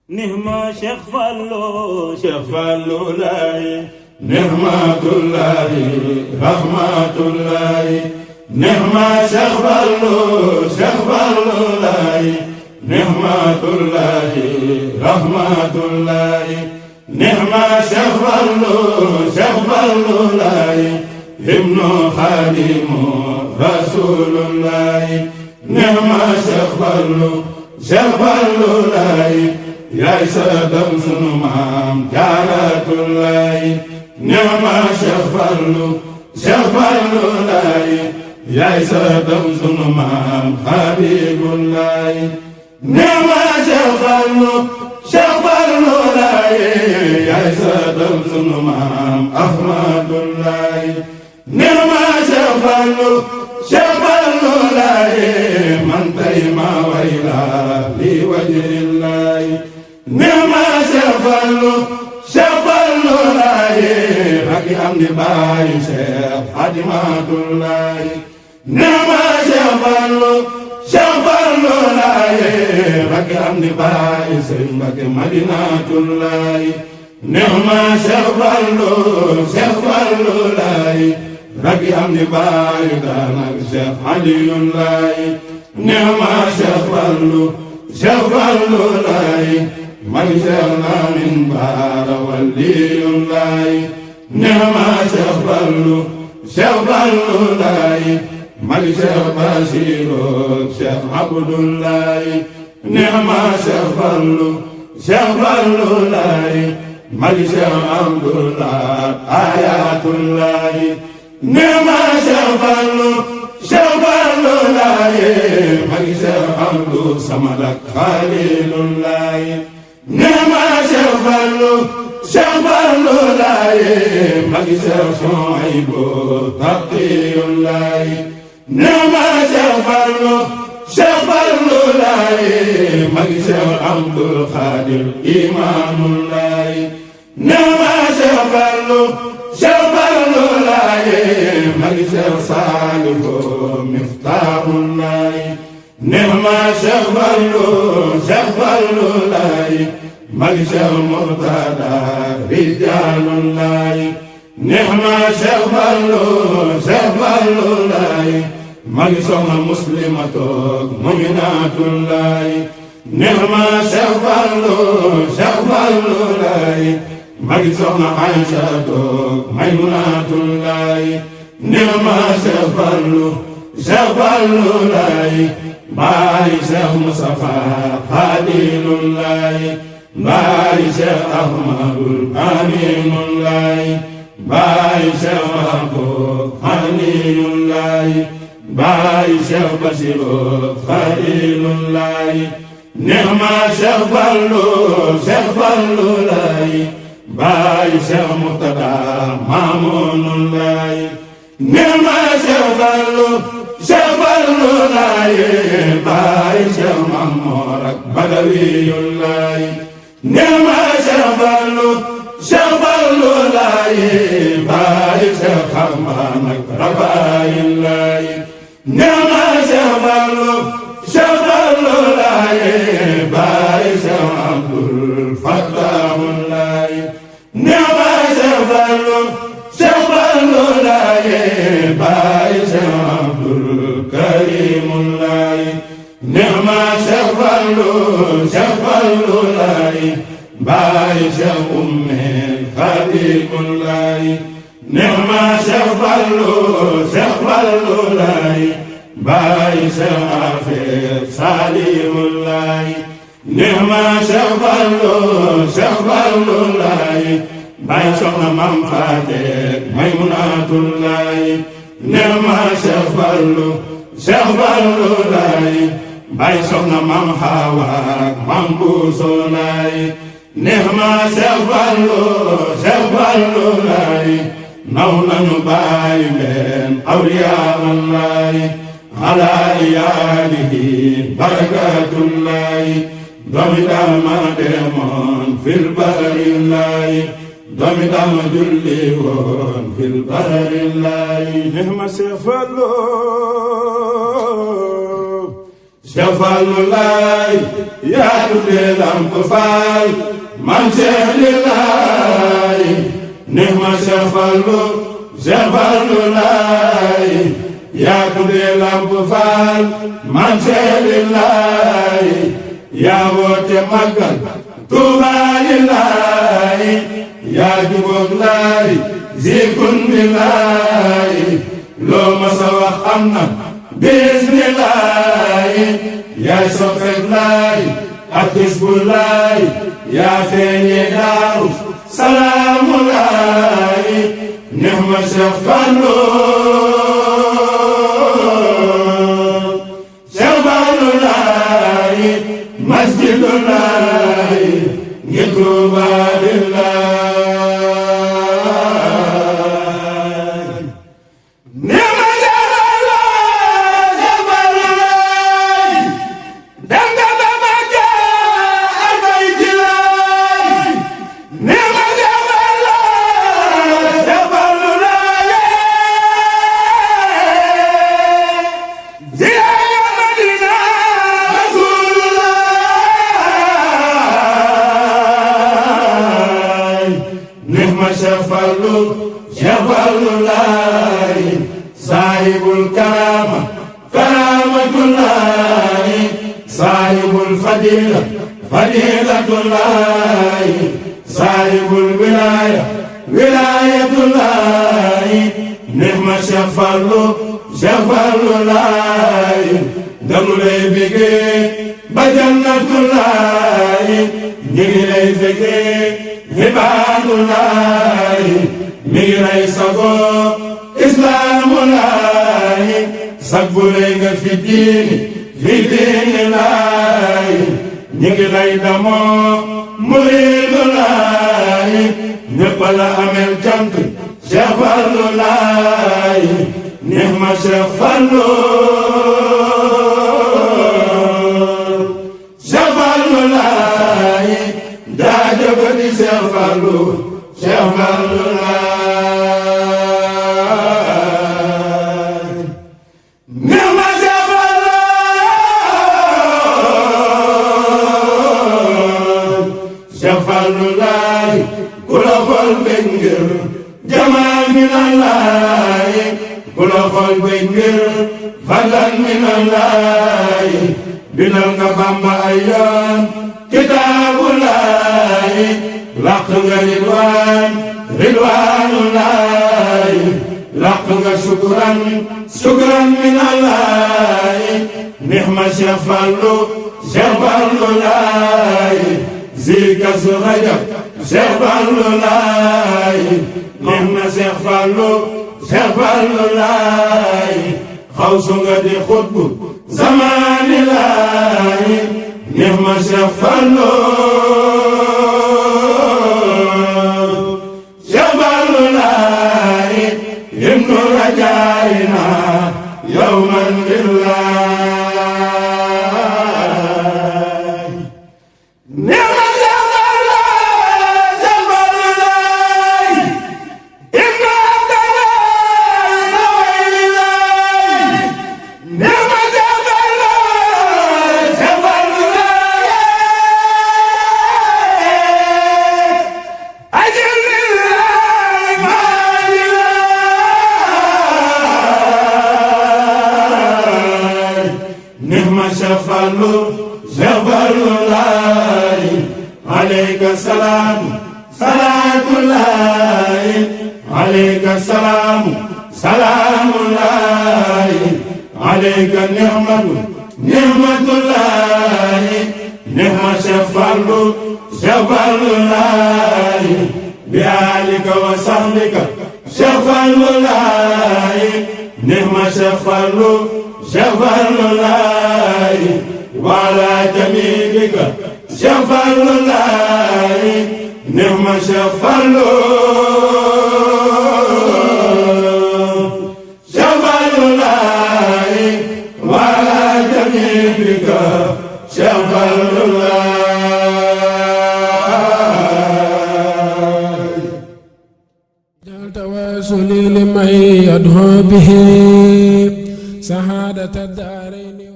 nihma Cheikh Fallou laay nihmatullahi rahmatullahi nihma Cheikh Fallou laay nihmatullahi rahmatullahi nihma Cheikh Fallou laay ibnu xaadimu rasulullahi nihma Cheikh Fallou laay yaay sadam sunu maam jaaratullahi nihma Cheikh Fallou laay yaay sadam sunu maam habibullahi nihma Cheikh Fallou laay yaay sadam sunu maam ahmadullahi nihma Cheikh Fallou laay man tay ma wayla li wajhillahi nihma Cheikh Fallou laay raki am di baay Cheikh Fadimatullahi nihma Cheikh Fallou laay raki am di baay Sëriñ Mbakke Madinatullahi nihma Cheikh Fallou laay raki am di baay daanaka Cheikh Aliyullahi nihma Cheikh Fallou laay may Cheikh Lamin Baara waliyullahi nihma Cheikh Fallou laay may Cheikh Basiru Cheikh Abdullahi nihma Cheikh Fallou laay may Cheikh Abdullah ayatullahi nihma Cheikh Fallou laay may Cheikh Abdou Samad ak Xalilullahi nihma Cheikh Fallou laay may Cheikh Souhaïbou Taqiyullahi nihma Cheikh Fallou laay may Cheikh Abdul Xaadir Imaamullahi nihma Cheikh Fallou laay may Cheikh Saalihu Miftaahullahi nihma Cheikh Fallou laay may Cheikh Murtada Rijaalullahi nihma Cheikh Fallou laay may Soxna Muslimatu Muminatullahi nihma Cheikh Fallou laay may Soxna Aysatu Maymunatullahi nihma Cheikh Fallou laay baay Cheikh Mustafa Fadilullahi baay Cheikh Ahmadul Aminullahi baay Cheikh Mahbub Haniyullahi baay Cheikh Basiru Fadilullahi nihma Cheikh Fallou laay baay Cheikh Murtada Mamunullahi nihma Cheikh Fallou laay baay Cheikh Mamor ak Badawiyullahi nihma Cheikh Fallou laay baay Cheikh Xarman ak Rafaayullahi nihma Cheikh Fallou laay baay Cheikh Abdul Fattahullahi nihma Cheikh Fallou laay baay Cheikh Abdul Karimullahi nihma Cheikh Fallou laay baay Cheikh Umme Xadimullahi nihma Cheikh Fallou laay baay Cheikh Afeer Salimullahi nihma Cheikh Fallou laay baay Soxna Mam Faate Maymunatullahi nihma Cheikh Fallou laay baay Soxna Mam Hawa Mam Buuso laay nihma Cheikh Fallou laay naw nañu baay mbeen awliyaallahi ala iyaalihi barakatullahi doomi dama demoon fil barillahi doomi dama julli woon fil barillahi nihma Cheikh Fallou Cheikh Fallou laay yaa tuddee Lamp Fall man Cheikh lillaay nihma Cheikh Fallou laay yaa tuddee Lamp Fall man Cheikh lillaay yaa woote màggal Tuuba lillaay yaa jubóog laay zikun billaay loo ma sa wax am na bismillaay yaay soppeek laay ak Hizbu laay yaa feeñee Daaru Salaamu laay nihma Cheikh Fallou laay masjidu laay ngir Tuuba lillaay nihma Cheikh Fallou laay dem nga ba Makka ak Bayti laay nihma Cheikh Fallou laay ziyaara Madina Rasulullah nihma Cheikh Fallou laay saahibul karamatullahi saahibul fadilatullahi saahibul wilayatullahi nihma Cheikh Fallou laay damu lay bégee ba jannatullahi ñi ngi lay bégee ibaadullahi mi ngi lay sagoo islaamulaay sagbu lay nga fi diini laay ñi ngi lay damoo muriidulaay ñëpp la amel cant Cheikh Fallou laay nihma Cheikh Fallou laay daa jëfati Cheikh Fallou laay nihma Cheikh Fallou laay ku la xool bëgg ngir jamaal min allaay ku la xool bëgg ngir fadlan min allaay bindal nga Bamba ay yoon kitaabu laay laq nga ridwaanu laay laq nga sukran min allaay nihma Cheikh Fallou laay zika su rajab Cheikh Fallou laay nihma Cheikh Fallou laay xawsu nga di xutbu zamaani laay nihma Cheikh Fallou laay ibnu rajaayina yawman lillaay nihma Cheikh Fallou laay ibnu abdallah waylilaay nihma Cheikh Fallou laay ajil lillaay maalilaay nihma Cheikh Fallou laay alayka salaamu salaatullaay alayka salaamu salaamullaay alayka nihmatullaay nihma Cheikh Fallou laay bi aalika wa sahbika Cheikh Fallou laay nihma Cheikh Fallou laay wa ala jamiilika Cheikh Fallou laay nihma Cheikh Fallou laay wa ala jamiilika Cheikh Fallou laay jal tawaasuli liman yad'u bihi sahaadata daarayni